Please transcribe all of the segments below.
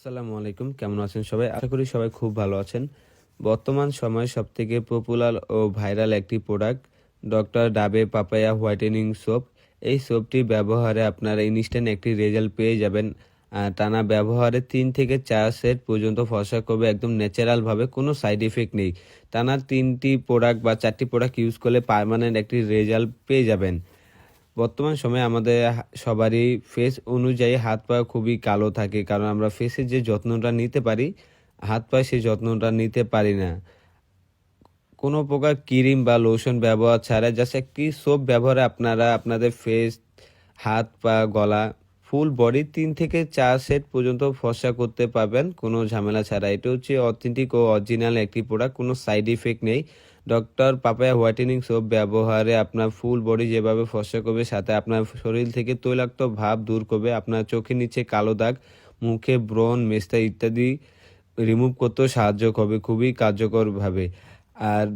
আসসালামু আলাইকুম, কেমন আছেন সবাই? আশা করি সবাই খুব ভালো আছেন। বর্তমান সময়ে সবথেকে পপুলার ও ভাইরাল একটি product doctor Davey papaya whitening soap. এই সোপটি ব্যবহারে আপনারা ইনস্ট্যান্ট একটি রেজাল্ট পেয়ে যাবেন। টানা ব্যবহারে ৩ থেকে ৪ সেট পর্যন্ত ফর্সা করবে একদম ন্যাচারালভাবে, কোনো সাইড ইফেক্ট নেই। টানা ৩টি প্রোডাক্ট বা ৪টি প্রোডাক্ট ইউজ করলে পার্মানেন্ট একটি রেজাল্ট পেয়ে যাবেন। বর্তমান সময়ে আমাদের সবারই ফেস অনুযায়ী হাত পা খুবই কালো থাকে, কারণ আমরা ফেসের যে যত্নটা নিতে পারি, হাত পায়ে সেই যত্নটা নিতে পারি না। কোনো প্রকার ক্রিম বা লোশন ব্যবহার ছাড়া জাস্ট একটি সোপ ব্যবহারে আপনারা আপনাদের ফেস, হাত পা, গলা, ফুল বডি ৩ থেকে ৪ সেট পর্যন্ত ফর্সা করতে পারবেন কোনো ঝামেলা ছাড়া। এটা হচ্ছে অথেন্টিক ও অরিজিনাল একটি প্রোডাক্ট, কোনো সাইড ইফেক্ট নেই। ডক্টর পাপায়া হোয়াইটেনিং সোপ ব্যবহারে আপনার ফুল বডি যেভাবে ফর্সা করবে, সাথে আপনার শরীর থেকে তৈলাক্ত ভাব দূর করবে, আপনার চোখের নিচে কালো দাগ, মুখে ব্রণ, মেস্তা ইত্যাদি রিমুভ করতেও সাহায্য করবে খুবই কার্যকরভাবে। আর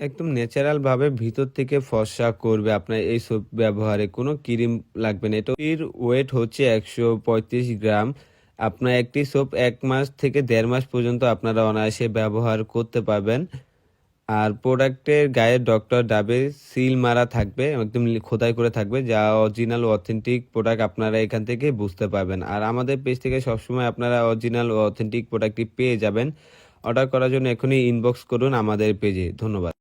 একদম ন্যাচারালভাবে ভিতর থেকে ফর্সা করবে আপনার এই সোপ ব্যবহারে, কোনো ক্রিম লাগবে না। এর ওয়েট হচ্ছে ১৩৫ গ্রাম। আপনার একটি সোপ ১ মাস থেকে ১.৫ মাস পর্যন্ত আপনারা অনায়াসে ব্যবহার করতে পারবেন। আর প্রোডাক্টের গায়ে ডক্টর ডাবের সিল মারা থাকবে, একদম খোদাই করে থাকবে, যা অরিজিনাল ও অথেন্টিক প্রোডাক্ট আপনারা এখান থেকে বুঝতে পারবেন। আর আমাদের পেজ থেকে সবসময় আপনারা অরিজিনাল ও অথেন্টিক প্রোডাক্টটি পেয়ে যাবেন। অর্ডার করার জন্য এখনই ইনবক্স করুন আমাদের পেজে। ধন্যবাদ।